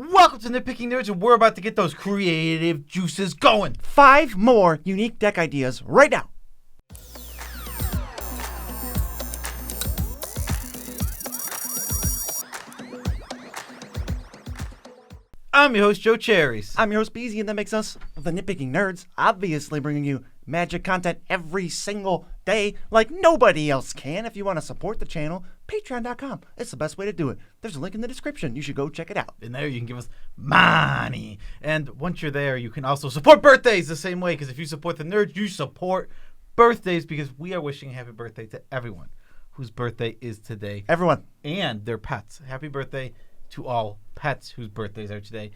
Welcome to Nitpicking Nerds, and we're about to get those creative juices going. 5 more unique deck ideas right now. I'm your host, Joe Cherries. I'm your host, Beezy, and that makes us the Nitpicking Nerds, obviously bringing you magic content every single day like nobody else can. If you want to support the channel, patreon.com. It's the best way to do it. There's a link in the description. You should go check it out. And there you can give us money. And once you're there, you can also support birthdays the same way, because if you support the nerds, you support birthdays, because we are wishing a happy birthday to everyone whose birthday is today. Everyone. And their pets. Happy birthday to all pets whose birthdays are today.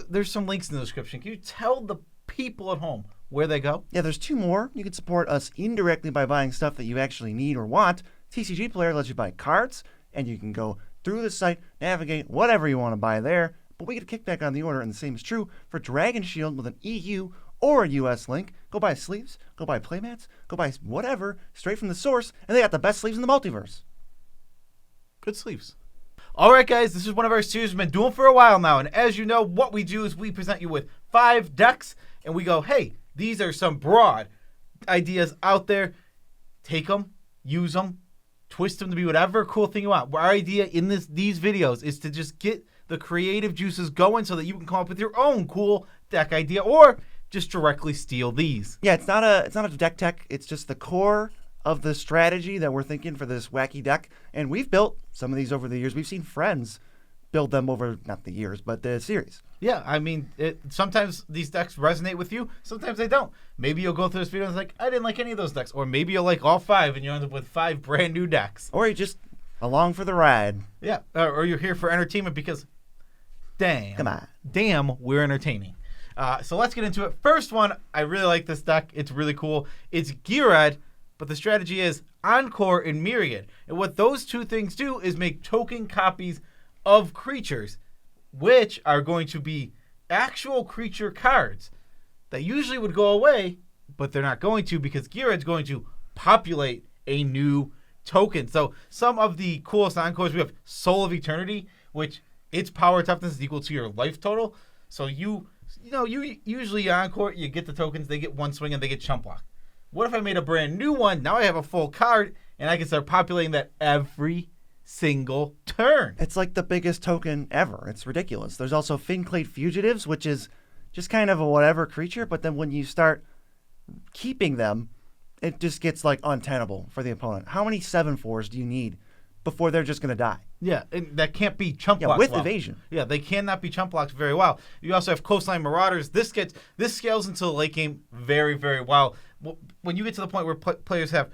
There's some links in the description. Can you tell the people at home where they go? Yeah, there's 2 more. You can support us indirectly by buying stuff that you actually need or want. TCG Player lets you buy cards, and you can go through the site, navigate whatever you want to buy there, but we get a kickback on the order, and the same is true for Dragon Shield with an EU or a US link. Go buy sleeves, go buy playmats, go buy whatever, straight from the source, and they got the best sleeves in the multiverse. Good sleeves. All right, guys, this is one of our series we've been doing for a while now, and as you know, what we do is we present you with 5 decks, and we go, hey, these are some broad ideas out there. Take them, use them, twist them to be whatever cool thing you want. Our idea in these videos is to just get the creative juices going so that you can come up with your own cool deck idea, or just directly steal these. Yeah, it's not a deck tech. It's just the core of the strategy that we're thinking for this wacky deck. And we've built some of these over the years. We've seen friends build them over, not the years, but the series. Yeah, I mean, sometimes these decks resonate with you. Sometimes they don't. Maybe you'll go through this video and it's like, I didn't like any of those decks. Or maybe you'll like all 5 and you end up with 5 brand new decks. Or you just along for the ride. Yeah, or you're here for entertainment because, damn, we're entertaining. So let's get into it. First one, I really like this deck. It's really cool. It's Geared, but the strategy is Encore and Myriad. And what those 2 things do is make token copies of creatures, which are going to be actual creature cards that usually would go away, but they're not going to, because Geared's going to populate a new token. So some of the coolest Encores, we have Soul of Eternity, which its power toughness is equal to your life total. So you usually Encore, you get the tokens, they get 1 swing and they get chump block. What if I made a brand new one? Now I have a full card, and I can start populating that every single turn. It's like the biggest token ever. It's ridiculous. There's also Finclade Fugitives, which is just kind of a whatever creature, but then when you start keeping them, it just gets like untenable for the opponent. How many 7/4s do you need before they're just going to die? Yeah, and that can't be chump blocked with evasion. Yeah, they cannot be chump blocked very well. You also have Coastline Marauders. This scales into the late game very, very well. When you get to the point where players have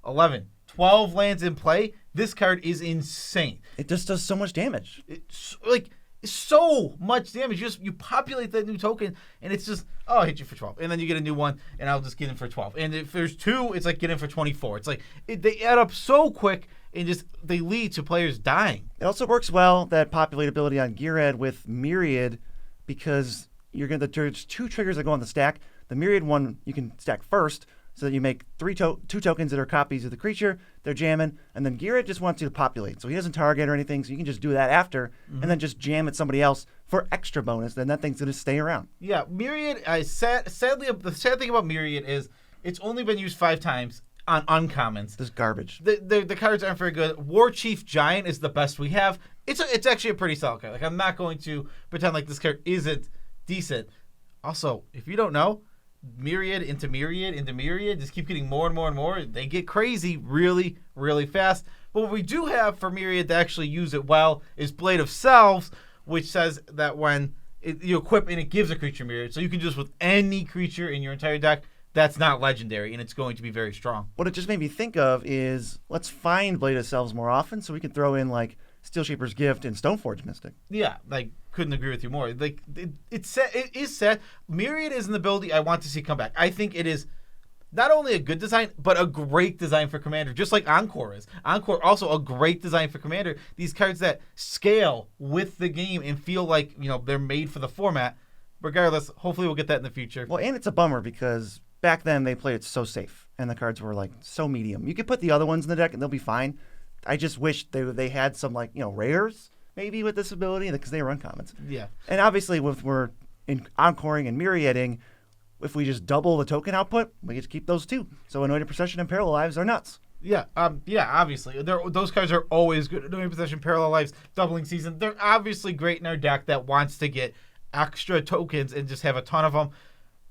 11, 12 lands in play, this card is insane. It just does so much damage. It's so much damage. You populate that new token, and it's just, I'll hit you for 12. And then you get a new one, and I'll just get in for 12. And if there's 2, it's like get in for 24. It's like they add up so quick, and they lead to players dying. It also works well, that populate ability on Geared with Myriad, because there's 2 triggers that go on the stack. The Myriad one you can stack first, so that you make 2 tokens that are copies of the creature. They're jamming, and then Geared just wants you to populate. So he doesn't target or anything, so you can just do that after, and then just jam at somebody else for extra bonus. Then that thing's going to stay around. Yeah, Myriad, sadly, the sad thing about Myriad is it's only been used 5 times on uncommons. This garbage. The cards aren't very good. War Chief Giant is the best we have. It's actually a pretty solid card. Like, I'm not going to pretend like this card isn't decent. Also, if you don't know, Myriad into Myriad into Myriad just keep getting more and more and more. They get crazy really, really fast. But what we do have for Myriad to actually use it well is Blade of Selves, which says that when you equip and it gives a creature Myriad. So you can do this with any creature in your entire deck that's not legendary, and it's going to be very strong. What it just made me think of is, let's find Blade of Selves more often so we can throw in like Steel Shaper's Gift and Stoneforge Mystic. Yeah, couldn't agree with you more. Like it is sad. Myriad is an ability I want to see come back. I think it is not only a good design, but a great design for Commander, just like Encore is. Encore also a great design for Commander. These cards that scale with the game and feel like they're made for the format. Regardless, hopefully we'll get that in the future. Well, and it's a bummer because back then they played it so safe, and the cards were like so medium. You could put the other ones in the deck and they'll be fine. I just wish they had some rares maybe with this ability because they run commons. Yeah. And obviously, if we're encoring and myriading, if we just double the token output, we get to keep those too. So Anointed Procession and Parallel Lives are nuts. Yeah, obviously. Those cards are always good. Anointed Possession, Parallel Lives, Doubling Season. They're obviously great in our deck that wants to get extra tokens and just have a ton of them.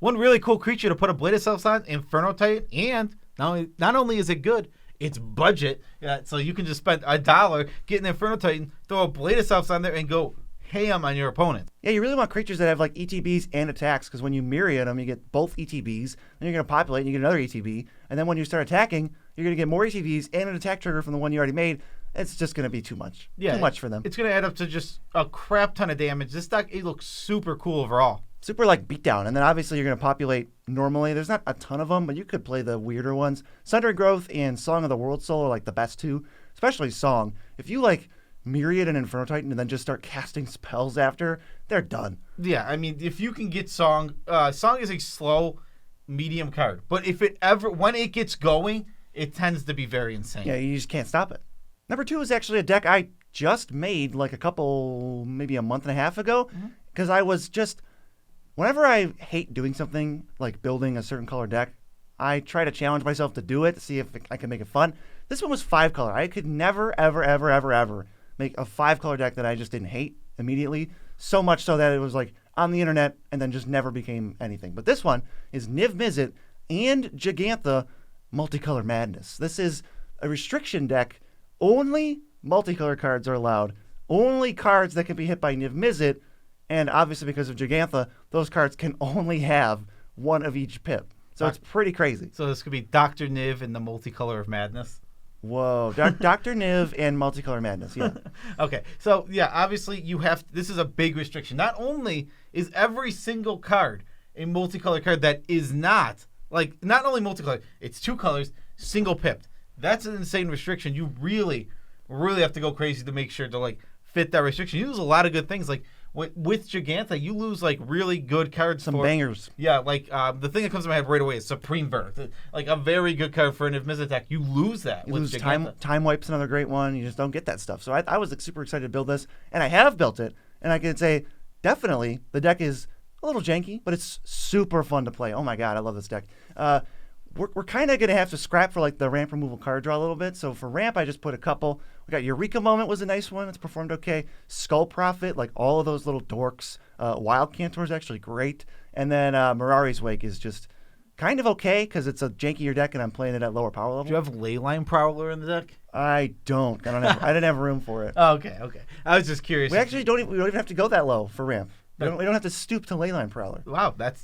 One really cool creature to put a Blade of Self on, Inferno Titan, and not only is it good, it's budget. So you can just spend $1, get an Inferno Titan, throw a Blade of Self on there, and go ham on your opponent. Yeah, you really want creatures that have like ETBs and attacks, because when you myriad them, you get both ETBs, then you're going to populate and you get another ETB, and then when you start attacking, you're going to get more ETBs and an attack trigger from the one you already made. It's just going to be too much. Too much for them. It's going to add up to just a crap ton of damage. This deck, it looks super cool overall. Super like beatdown, and then obviously you're going to populate normally. There's not a ton of them, but you could play the weirder ones. Sundering Growth and Song of the World Soul are like the best two, especially Song. If you like Myriad and Inferno Titan and then just start casting spells after, they're done. Yeah, I mean, if you can get Song, Song is a slow, medium card, but when it gets going, it tends to be very insane. Yeah, you just can't stop it. Number 2 is actually a deck I just made like maybe a month and a half ago, because I was just, whenever I hate doing something like building a certain color deck, I try to challenge myself to do it to see if I can make it fun. This one was 5 color. I could never, ever, ever, ever, ever make a 5 color deck that I just didn't hate immediately, so much so that it was like on the internet and then just never became anything. But this one is Niv Mizzet and Gigantha Multicolor Madness. This is a restriction deck. Only multicolor cards are allowed. Only cards that can be hit by Niv Mizzet, and obviously because of Gigantha, those cards can only have one of each pip. So it's pretty crazy. So this could be Dr. Niv and the Multicolor of Madness. Whoa, Dr. Niv and Multicolor Madness, yeah. Okay, so yeah, obviously this is a big restriction. Not only is every single card a multicolor card that is not only multicolor, it's 2 colors, single pipped. That's an insane restriction. You really, really have to go crazy to make sure to fit that restriction. You lose a lot of good things. Like with Gigantha, you lose really good cards. Some bangers. Yeah, the thing that comes to my head right away is Supreme Birth. Like a very good card for an Niv Mizzet deck. You lose that. You with lose Gigantha. Time Wipe's another great one. You just don't get that stuff. So I was super excited to build this, and I have built it. And I can say definitely the deck is a little janky, but it's super fun to play. Oh my god, I love this deck. We're kind of going to have to scrap for the ramp removal card draw a little bit. So for ramp, I just put a couple. We got Eureka Moment was a nice one. It's performed okay. Skull Prophet, all of those little dorks. Wild Cantor is actually great. And then Mirari's Wake is just kind of okay because it's a jankier deck and I'm playing it at lower power level. Do you have Leyline Prowler in the deck? I don't. I didn't have room for it. Oh, okay. I was just curious. We actually don't even have to go that low for ramp. We don't have to stoop to Leyline Prowler. Wow, that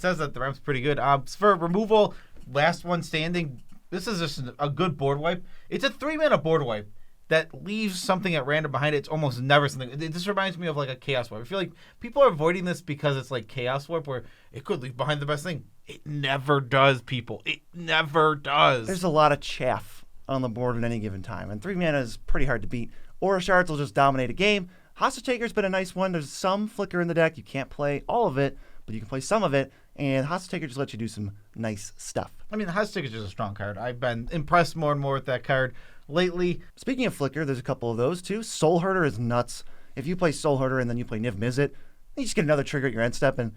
says that the ramp's pretty good. For removal, last one standing. This is just a good board wipe. It's a 3-mana board wipe that leaves something at random behind it. It's almost never something. This reminds me of a Chaos Warp. I feel like people are avoiding this because it's like Chaos Warp, where it could leave behind the best thing. It never does, people. It never does. There's a lot of chaff on the board at any given time, and 3 mana is pretty hard to beat. Aura Shards will just dominate a game. Hostage Taker's been a nice one. There's some flicker in the deck. You can't play all of it, but you can play some of it. And Hostage Taker just lets you do some nice stuff. I mean, the Hostage Taker is just a strong card. I've been impressed more and more with that card lately. Speaking of flicker, there's a couple of those too. Soul Herder is nuts. If you play Soul Herder and then you play Niv Mizzet, you just get another trigger at your end step. And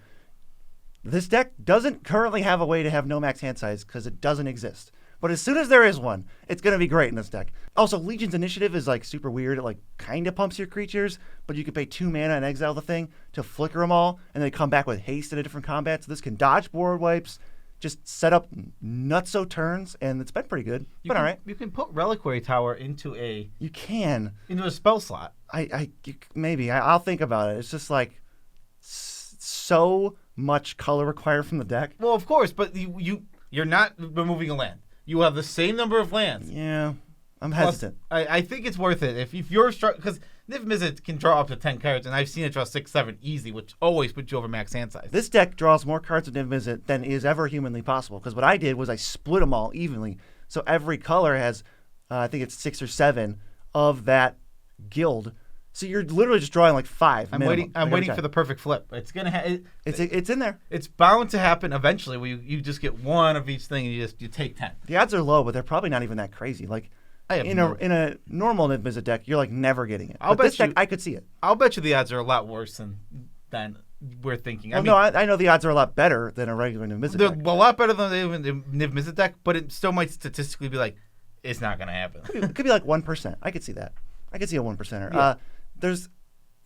this deck doesn't currently have a way to have no max hand size because it doesn't exist. But as soon as there is one, it's going to be great in this deck. Also, Legion's Initiative is super weird. It kind of pumps your creatures, but you can pay 2 mana and exile the thing to flicker them all, and they come back with haste in a different combat. So this can dodge board wipes, just set up nutso turns, and it's been pretty good. All right. You can put Reliquary Tower into a... You can. Into a spell slot. Maybe. I'll think about it. It's just so much color required from the deck. Well, of course, but you're not removing a land. You have the same number of lands. Yeah, I'm hesitant. Plus, I think it's worth it. If you're because Niv Mizzet can draw up to 10 cards, and I've seen it draw 6, 7 easy, which always puts you over max hand size. This deck draws more cards with Niv Mizzet than is ever humanly possible, because what I did was I split them all evenly. So every color has, I think it's 6 or 7 of that guild. So you're literally just drawing 5. I'm waiting for the perfect flip. It's gonna it's in there. It's bound to happen eventually. Where you just get one of each thing and you take 10. The odds are low, but they're probably not even that crazy. I have in a normal Niv-Mizzet deck, you're like never getting it. I'll But this bet deck, I could see it. I'll bet you the odds are a lot worse than we're thinking. Well, I know the odds are a lot better than a regular Niv-Mizzet they're deck. a lot better than the Niv-Mizzet deck, but it still might statistically be like, it's not going to happen. It could be like 1%. I could see that. I could see a 1%er. Yeah. There's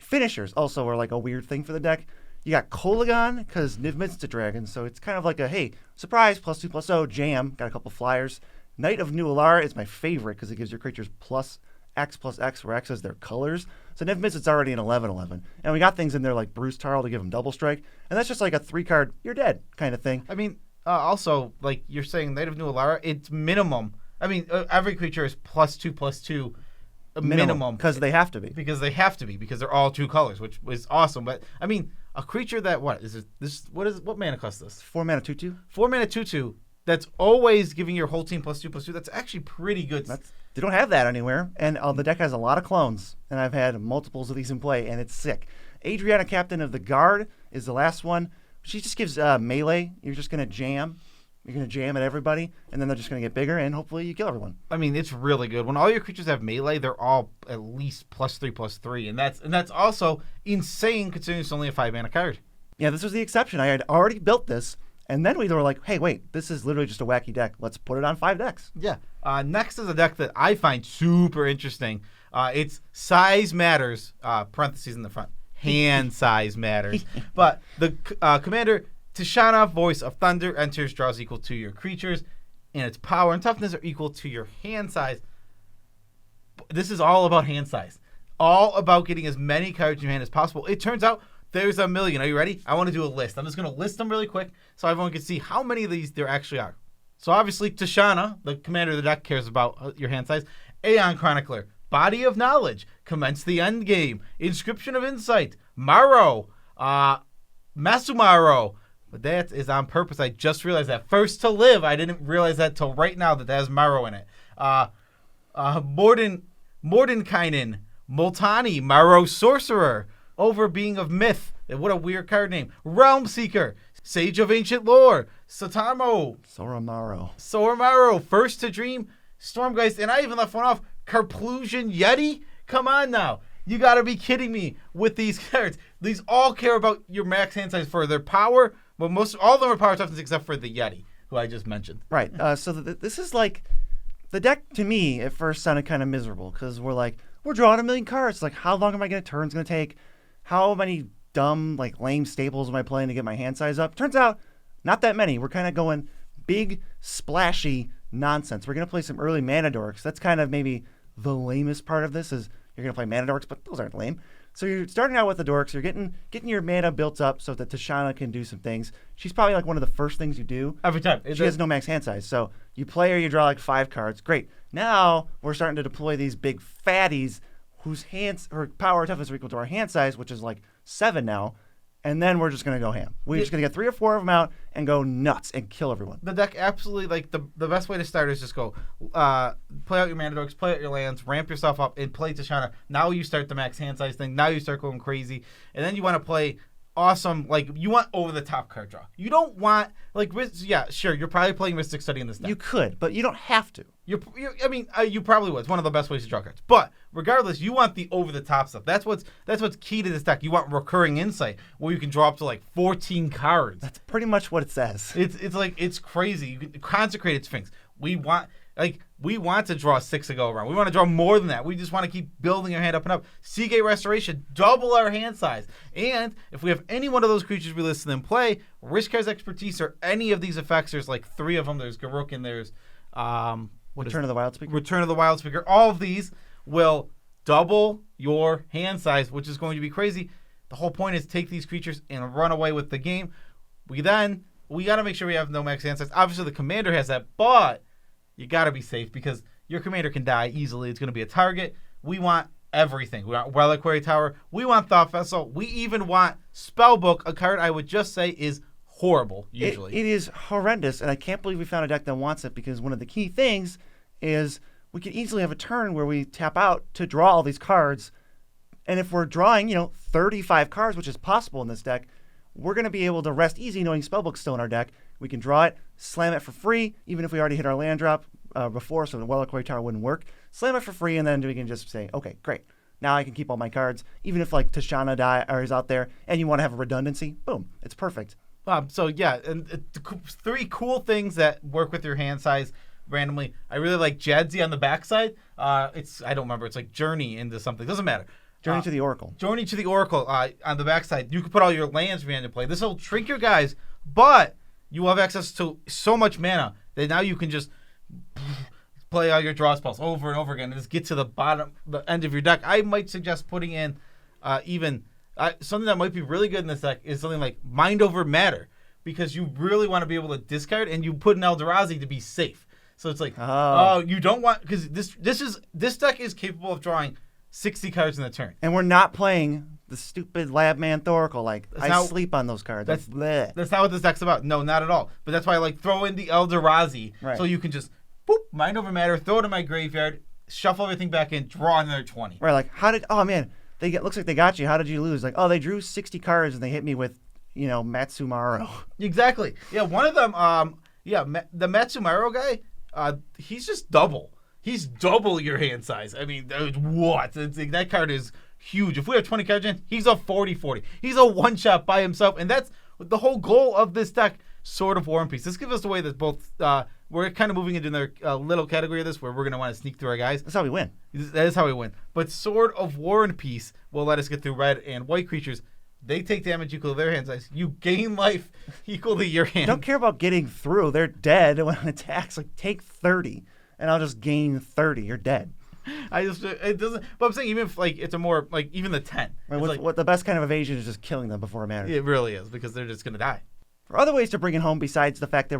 finishers also are like a weird thing for the deck. You got Kolagon because Niv-Mizzet dragon, so it's kind of like a, hey, surprise, +2/+0, jam. Got a couple flyers. Knight of New Alara is my favorite because it gives your creatures +X/X, where X is their colors. So Niv-Mizzet's already an 11/11. And we got things in there like Bruce Tarl to give him double strike. And that's just like a 3-card, you're dead kind of thing. I mean, also, like you're saying, Knight of New Alara, it's minimum. I mean, every creature is +2/+2 minimum. Because they have to be. Because they're all 2 colors, which is awesome. But, I mean, a creature that, what mana costs this? 4 mana 2/2. 4 mana 2/2. That's always giving your whole team +2/+2. That's actually pretty good. They don't have that anywhere, and the deck has a lot of clones, and I've had multiples of these in play, and it's sick. Adriana, Captain of the Guard, is the last one. She just gives melee. You're just going to jam. You're going to jam at everybody, and then they're just going to get bigger, and hopefully you kill everyone. I mean, it's really good. When all your creatures have melee, they're all at least +3/+3, and that's also insane considering it's only a 5 mana card. Yeah, this was the exception. I had already built this, and then we were like, hey, wait, this is literally just a wacky deck. Let's put it on 5 decks. Yeah. Next is a deck that I find super interesting. It's size matters, parentheses in the front. Hand size matters. But the commander, Tishana, Voice of Thunder, enters, draws equal to your creatures, and its power and toughness are equal to your hand size. This is all about hand size. All about getting as many cards in your hand as possible. It turns out there's a million. Are you ready? I want to do a list. I'm just going to list them really quick so everyone can see how many of these there actually are. So obviously, Tishana, the commander of the deck, cares about your hand size. Aeon Chronicler, Body of Knowledge, Commence the End Game, Inscription of Insight, Maro, Masumaro. But that is on purpose. I just realized that. First to Live. I didn't realize that till right now that has Maro in it. Mordenkainen, Multani, Maro Sorcerer, Over Being of Myth. What a weird card name. Realm Seeker, Sage of Ancient Lore, Satamo, Soramaro, First to Dream, Stormgeist, and I even left one off, Carplusion Yeti? Come on now. You gotta be kidding me with these cards. These all care about your max hand size for their power, but all of them are power toughness except for the Yeti, who I just mentioned. Right. So this is like, the deck to me at first sounded kind of miserable because we're drawing 1 million cards. Like, how long am I turns going to take? How many dumb, like, lame staples am I playing to get my hand size up? Turns out, not that many. We're kind of going big, splashy nonsense. We're going to play some early mana dorks. That's kind of maybe the lamest part of this is you're going to play mana dorks, but those aren't lame. So you're starting out with the dorks. You're getting your mana built up so that Tishana can do some things. She's probably like one of the first things you do. Every time. She has no max hand size. So you play her, you draw like 5 cards. Great. Now we're starting to deploy these big fatties whose her power and toughness are equal to our hand size, which is like 7 now. And then we're just going to go ham. We're just going to get 3 or 4 of them out and go nuts and kill everyone. The deck absolutely, like, the best way to start is just go play out your mana dorks, play out your lands, ramp yourself up, and play Tishana. Now you start the max hand size thing. Now you start going crazy. And then you want to play awesome, like, you want over-the-top card draw. You don't want, like, yeah, sure, you're probably playing Mystic Study in this deck. You could, but you don't have to. You probably would. It's one of the best ways to draw cards. But regardless, you want the over-the-top stuff. That's what's key to this deck. You want Recurring Insight, where you can draw up to like 14 cards. That's pretty much what it says. It's crazy. You can Consecrated Sphinx. We want to draw 6 to go around. We want to draw more than that. We just want to keep building our hand up and up. Seagate Restoration, double our hand size. And if we have any one of those creatures we listed in play, Rishkar's Expertise or any of these effects, there's like 3 of them. There's Garokin, there's Return of the Wild Speaker. Return of the Wild Speaker. All of these will double your hand size, which is going to be crazy. The whole point is take these creatures and run away with the game. We got to make sure we have no max hand size. Obviously, the commander has that, but you got to be safe because your commander can die easily. It's going to be a target. We want everything. We want Reliquary Tower. We want Thought Vessel. We even want Spellbook, a card I would just say is horrible, usually. It is horrendous, and I can't believe we found a deck that wants it because one of the key things is we could easily have a turn where we tap out to draw all these cards, and if we're drawing, 35 cards, which is possible in this deck, we're going to be able to rest easy knowing Spellbook's still in our deck. We can draw it, slam it for free, even if we already hit our land drop before, so the Reliquary Tower wouldn't work. slam it for free, and then we can just say, okay, great. Now I can keep all my cards, even if like Tashana is out there, and you want to have a redundancy. Boom, it's perfect. So yeah, and 3 cool things that work with your hand size randomly. I really like Jadzi on the backside. I don't remember. It's like Journey into something. Doesn't matter. Journey to the Oracle. Journey to the Oracle on the backside. You can put all your lands from your hand to play. This will shrink your guys, but you will have access to so much mana that now you can just play all your draw spells over and over again and just get to the end of your deck. I might suggest putting in something that might be really good in this deck is something like Mind Over Matter, because you really want to be able to discard, and you put in Eldrazi to be safe. So it's like, you don't want, because this deck is capable of drawing 60 cards in the turn. And we're not playing the stupid Labman Thoracle. Like, sleep on those cards. That's not what this deck's about. No, not at all. But that's why I like throw in the Eldrazi, so you can just Mind Over Matter, throw it in my graveyard, shuffle everything back in, draw another 20. Right, like, looks like they got you. How did you lose? Like, they drew 60 cards and they hit me with, Matsumaru. Exactly. Yeah, one of them, the Matsumaru guy, he's just double. He's double your hand size. I mean, what? That card is huge. If we have 20 cards in, he's a 40-40. He's a one-shot by himself, and that's the whole goal of this deck, Sword of War and Peace. This gives us the way that both, we're kind of moving into another little category of this where we're going to want to sneak through our guys. That's how we win. That is how we win. But Sword of War and Peace will let us get through red and white creatures. They take damage equal to their hand size. You gain life equal to your hand. Don't care about getting through. They're dead when it attacks. Like, take 30, and I'll just gain 30. You're dead. It doesn't. But I'm saying even if like it's a more like even the 10. Right, what the best kind of evasion is just killing them before it matters. It really is, because they're just gonna die. For other ways to bring it home, besides the fact that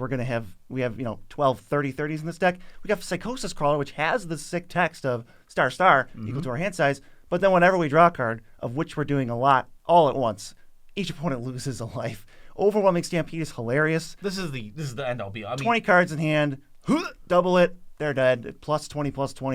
we have 12 30/30s in this deck, we got Psychosis Crawler, which has the sick text of star equal to our hand size. But then whenever we draw a card, of which we're doing a lot all at once, each opponent loses a life. Overwhelming Stampede is hilarious. This is the end all be all. 20 cards in hand, double it, they're dead. Plus 20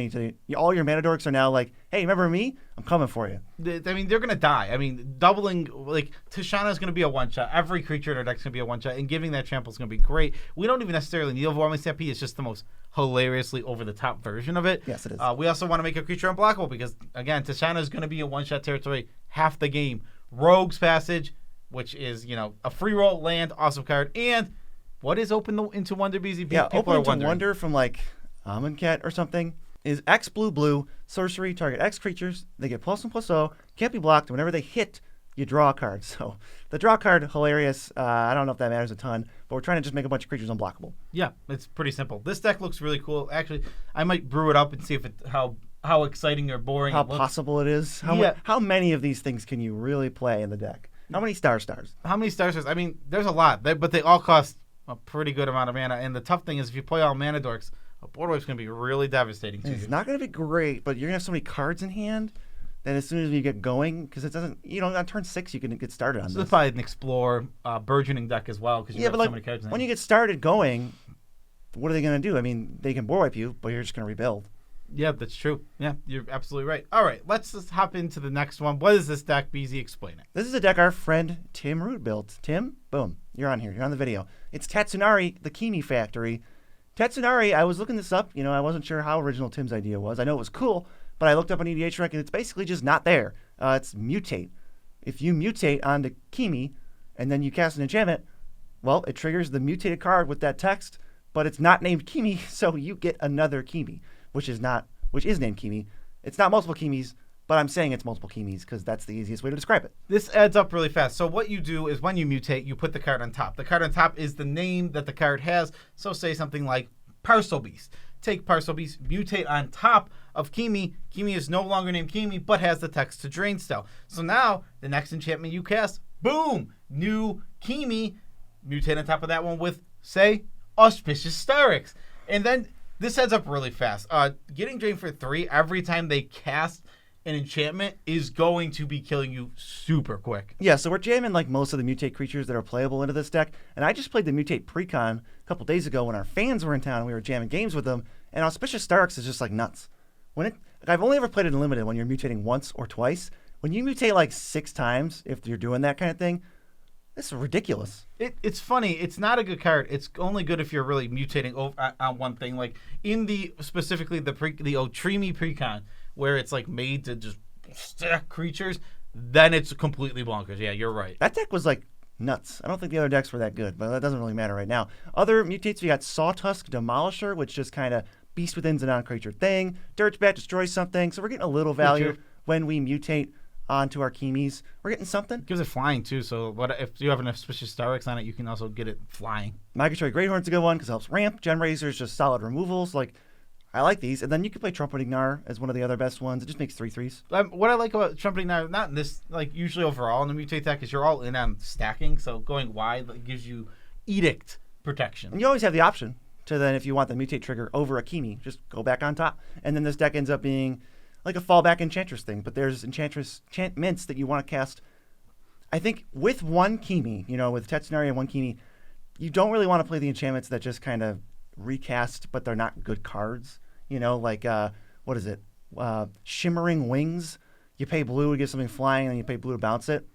to all your mana dorks are now like, hey, remember me? I'm coming for you. I mean, they're gonna die. I mean, doubling, like, Tashana is gonna be a one shot. Every creature in our deck is gonna be a one shot, and giving that trample is gonna be great. We don't even necessarily need Overwhelming Stampede. It's just the most hilariously over the top version of it. Yes, it is. We also want to make a creature unblockable because, again, Tashana is gonna be a one shot territory half the game. Rogue's Passage, which is a free roll land, awesome card, and what is Open into Wonder BZB? Yeah, Open into Wonder from like Amonkhet or something is X blue sorcery, target X creatures, they get +1/+0, can't be blocked. Whenever they hit, you draw a card. So the draw card, hilarious. I don't know if that matters a ton, but we're trying to just make a bunch of creatures unblockable. Yeah, it's pretty simple. This deck looks really cool. Actually, I might brew it up and see if how exciting or boring how it looks. Possible it is. How many of these things can you really play in the deck? How many stars? How many stars? I mean, there's a lot, but they all cost a pretty good amount of mana. And the tough thing is if you play all mana dorks, a board wipe's going to be really devastating to you. It's not going to be great, but you're going to have so many cards in hand that as soon as you get going, because it doesn't, on turn 6 you can get started on this. So it's probably an Explore burgeoning deck as well, because you have so many cards in hand. When you get started going, what are they going to do? I mean, they can board wipe you, but you're just going to rebuild. Yeah, that's true. Yeah, you're absolutely right. All right, let's just hop into the next one. What is this deck, BZ? Explain it. This is a deck our friend Tim Root built. Tim, boom, you're on here. You're on the video. It's Tatsunari, the Kimi Factory. Tatsunari, I was looking this up. I wasn't sure how original Tim's idea was. I know it was cool, but I looked up on EDHREC, and it's basically just not there. It's mutate. If you mutate onto Kimi, and then you cast an enchantment, well, it triggers the mutated card with that text, but it's not named Kimi, so you get another Kimi, which is named Kimi. It's not multiple Kimis, but I'm saying it's multiple Kimis because that's the easiest way to describe it. This adds up really fast. So what you do is when you mutate, you put the card on top. The card on top is the name that the card has. So say something like Parcel Beast. Take Parcel Beast, mutate on top of Kimi. Kimi is no longer named Kimi, but has the text to Drain Spell. So now the next enchantment you cast, boom, new Kimi. Mutate on top of that one with, say, Auspicious Starix. And then this adds up really fast. Getting drained for 3 every time they cast an enchantment is going to be killing you super quick. Yeah, so we're jamming like most of the mutate creatures that are playable into this deck. And I just played the mutate precon a couple days ago when our fans were in town and we were jamming games with them. And Auspicious Starix is just like nuts. I've only ever played it in limited when you're mutating once or twice. When you mutate like 6 times, if you're doing that kind of thing, This is ridiculous. It's funny. It's not a good card. It's only good if you're really mutating on one thing. Like in specifically the Otrimi Precon, where it's like made to just stack creatures, then it's completely bonkers. Yeah, you're right. That deck was like nuts. I don't think the other decks were that good, but that doesn't really matter right now. Other mutates, we got Sawtusk Demolisher, which just kind of Beast Within's a non-creature thing. Dirtbat destroys something, so we're getting a little value when we mutate onto our Kimis. We're getting something. Gives it flying too, so what if you have an auspicious Starix on it, you can also get it flying. Migratory Greathorn's a good one because it helps ramp. Gem Razor's just solid removals. Like, I like these. And then you can play Trumpeting Gnar as one of the other best ones. It just makes 3/3s. What I like about Trumpeting Gnar, not in this, like usually overall in the mutate deck, is you're all in on stacking, so going wide gives you Edict protection. And you always have the option to then, if you want the mutate trigger over a Kimi, just go back on top. And then this deck ends up being like a fallback Enchantress thing, but there's enchantments that you want to cast. I think with one Kimi, with Tatsunari and one Kimi, you don't really want to play the enchantments that just kind of recast, but they're not good cards. Like, what is it? Shimmering Wings. You pay blue to get something flying, and you pay blue to bounce it.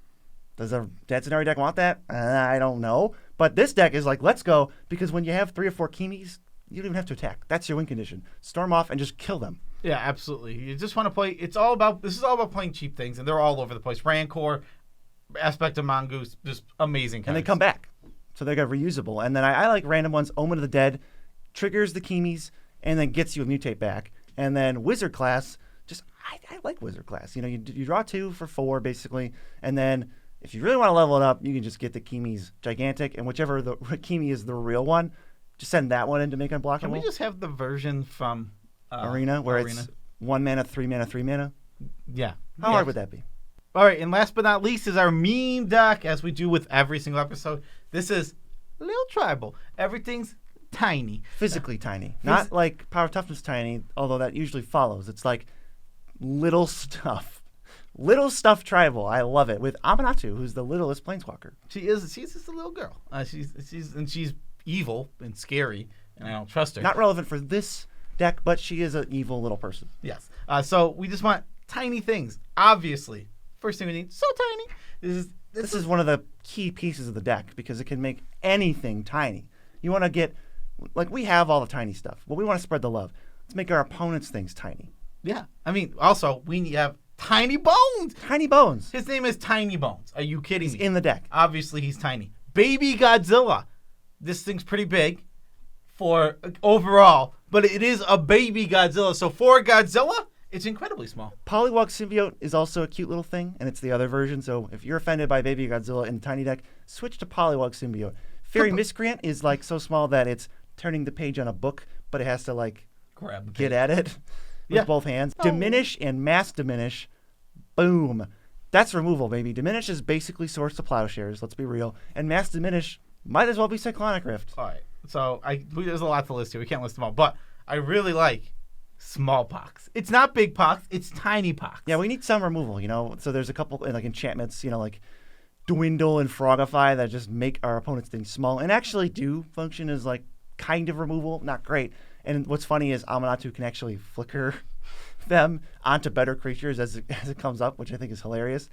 Does a Tatsunari deck want that? I don't know. But this deck is like, let's go, because when you have 3 or 4 Kimis, you don't even have to attack. That's your win condition. Storm off and just kill them. Yeah, absolutely. You just want to play. This is all about playing cheap things, and they're all over the place. Rancor, Aspect of Mongoose, just amazing cards. And they come back, so they're reusable. And then I like random ones. Omen of the Dead triggers the Kimis and then gets you a mutate back. And then Wizard class, I like Wizard class. You draw 2 for 4 basically, and then if you really want to level it up, you can just get the Kimi's gigantic, and whichever the Kimi is the real one, just send that one in to make it unblockable. Can we just have the version from Arena, where it's 1 mana, 3 mana, 3 mana? Yeah. How hard would that be? All right, and last but not least is our meme deck, as we do with every single episode. This is a little tribal. Everything's tiny. Physically tiny. Not like power toughness tiny, although that usually follows. It's like little stuff. Little stuff tribal. I love it. With Amanatu, who's the littlest planeswalker. She's just a little girl. She's evil and scary, and I don't trust her. Not relevant for this deck, but she is an evil little person. Yes. So we just want tiny things. Obviously, first thing we need, so tiny. This is one of the key pieces of the deck because it can make anything tiny. You want to get, like, we have all the tiny stuff, but we want to spread the love. Let's make our opponents' things tiny. Yeah. I mean, also, we have Tiny Bones. Tiny Bones. His name is Tiny Bones. Are you kidding me? He's in the deck. Obviously, he's tiny. Baby Godzilla. This thing's pretty big for overall, but it is a baby Godzilla. So for Godzilla, it's incredibly small. Polywog Symbiote is also a cute little thing, and it's the other version. So if you're offended by Baby Godzilla in the tiny deck, switch to Polywog Symbiote. Fairy Miscreant is like so small that it's turning the page on a book, but it has to like get at it with both hands. Diminish and Mass Diminish. Boom. That's removal, baby. Diminish is basically Swords to Plowshares, let's be real. And Mass Diminish might as well be Cyclonic Rift. All right. So there's a lot to list here. We can't list them all. But I really like Smallpox. It's not Big Pox. It's Tiny Pox. Yeah, we need some removal, So there's a couple like enchantments, like Dwindle and Frogify that just make our opponent's things small and actually do function as like kind of removal. Not great. And what's funny is Amanatu can actually flicker them onto better creatures as it comes up, which I think is hilarious.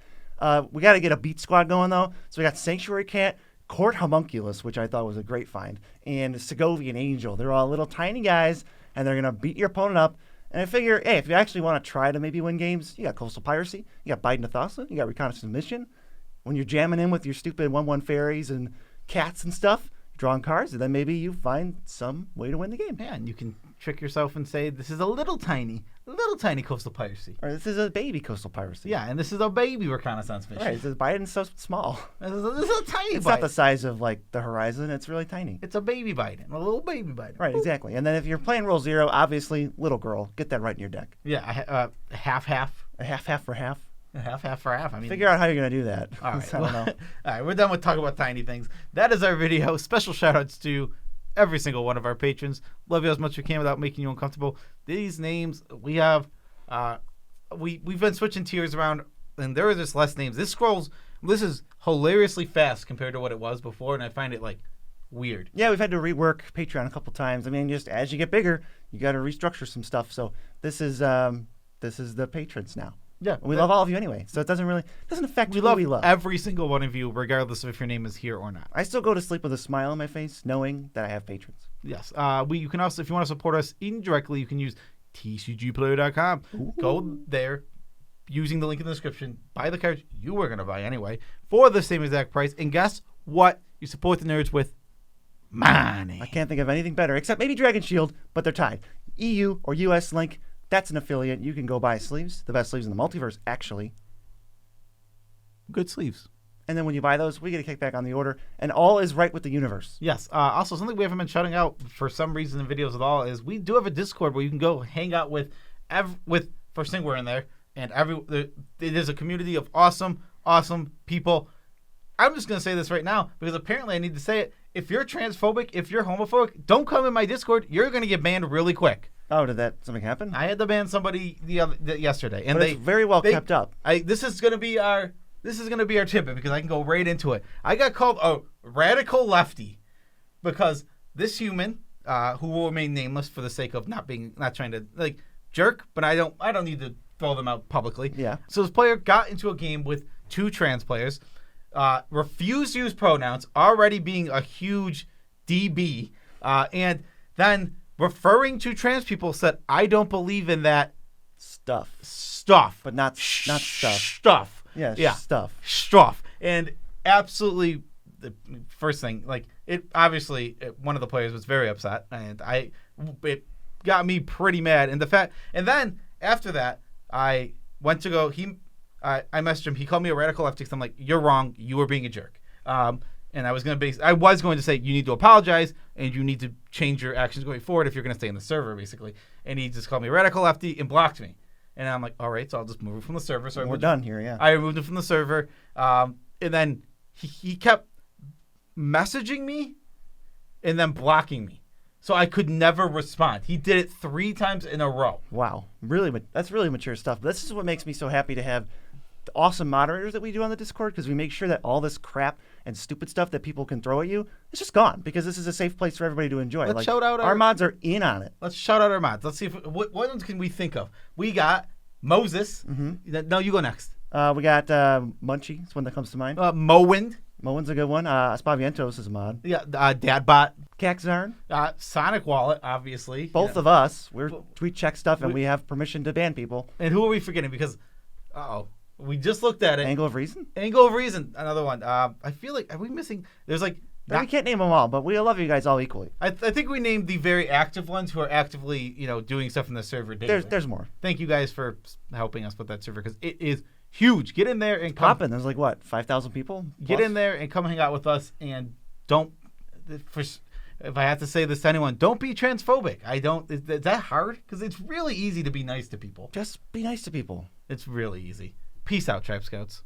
We got to get a beat squad going, though. So we got Sanctuary Cat, Court Homunculus, which I thought was a great find, and Segovian Angel. They're all little tiny guys, and they're going to beat your opponent up. And I figure, hey, if you actually want to try to maybe win games, you got Coastal Piracy, you got Biden Thassa, you got Reconnaissance Mission. When you're jamming in with your stupid 1/1 fairies and cats and stuff, drawing cards, and then maybe you find some way to win the game. Yeah, and you can trick yourself and say, this is a little tiny Coastal Piracy. Or this is a baby Coastal Piracy. Yeah, and this is a baby Reconnaissance Mission. Right, this Biden's so small. This is a tiny It's Biden. not the size of, like, the horizon. It's really tiny. It's a baby Biden, a little baby Biden. Right, exactly. And then if you're playing Roll Zero, obviously, little girl. Get that right in your deck. Yeah, half-half. A half for half. Half for half. I mean, figure out how you're going to do that. All right. I don't know. All right, we're done with talking about tiny things. That is our video. Special shout-outs to every single one of our patrons. Love you as much as we can without making you uncomfortable. These names, we have... we've been switching tiers around, and there are just less names. This is hilariously fast compared to what it was before, and I find it, like, weird. Yeah, we've had to rework Patreon a couple times. I mean, just as you get bigger, you got to restructure some stuff. So this is the patrons now. Yeah, we love all of you anyway, so it doesn't affect who we love. Every single one of you, regardless of if your name is here or not. I still go to sleep with a smile on my face, knowing that I have patrons. Yes. You can also, if you want to support us indirectly, you can use tcgplayer.com. Ooh. Go there, using the link in the description, buy the cards you were going to buy anyway for the same exact price. And guess what? You support the nerds with money. I can't think of anything better, except maybe Dragon Shield, but they're tied. EU or US link, that's an affiliate. You can go buy sleeves, the best sleeves in the multiverse, actually. Good sleeves. And then when you buy those, we get a kickback on the order, and all is right with the universe. Yes. Also, something we haven't been shouting out for some reason in videos at all is we do have a Discord where you can go hang out with first thing we're in there, and it is a community of awesome people. I'm just going to say this right now because apparently I need to say it. If you're transphobic, if you're homophobic, don't come in my Discord. You're going to get banned really quick. Oh, did something happen? I had to ban somebody yesterday, and it's very well kept up. This is going to be our tidbit because I can go right into it. I got called a radical lefty because this human, who will remain nameless for the sake of not trying to like jerk, but I don't need to throw them out publicly. Yeah. So this player got into a game with 2 trans players, refused to use pronouns, already being a huge DB, and then referring to trans people said, "I don't believe in that stuff, but not stuff." Stuff. Yeah. Stuff. And absolutely, the first thing, like it. Obviously, one of the players was very upset, and it got me pretty mad. And then after that, I went to go. I messaged him. He called me a radical leftist. I'm like, "You're wrong. You were being a jerk." And I was going to say you need to apologize and you need to change your actions going forward if you're going to stay in the server, basically. And he just called me a radical lefty and blocked me. And I'm like, all right, so I'll just move it from the server. So we're done here, yeah. I removed him from the server. And then he kept messaging me and then blocking me. So I could never respond. He did it 3 times in a row. Wow. That's really mature stuff. This is what makes me so happy to have the awesome moderators that we do on the Discord, because we make sure that all this crap and stupid stuff that people can throw at you, it's just gone, because this is a safe place for everybody to enjoy. Let's shout out our mods are in on it. Let's shout out our mods. Let's see what ones can we think of. We got Moses. Mm-hmm. No, you go next. We got Munchie. It's one that comes to mind. Mowind. Mowin's a good one. Spavientos is a mod. Yeah, Dadbot. Caxarn. Sonic Wallet, obviously. Both of us. We check stuff and we have permission to ban people. And who are we forgetting? Because, we just looked at it. Angle of Reason? Angle of Reason, another one. I feel like, are we missing? There's like... we can't name them all, but we love you guys all equally. I think we named the very active ones who are actively, doing stuff in the server daily. There's more. Thank you guys for helping us with that server, because it is huge. Get in there and come. Poppin'. There's like, what, 5,000 people? Get in there and come hang out with us, and don't... If I have to say this to anyone, don't be transphobic. Is that hard? Because it's really easy to be nice to people. Just be nice to people. It's really easy. Peace out, Tribe Scouts.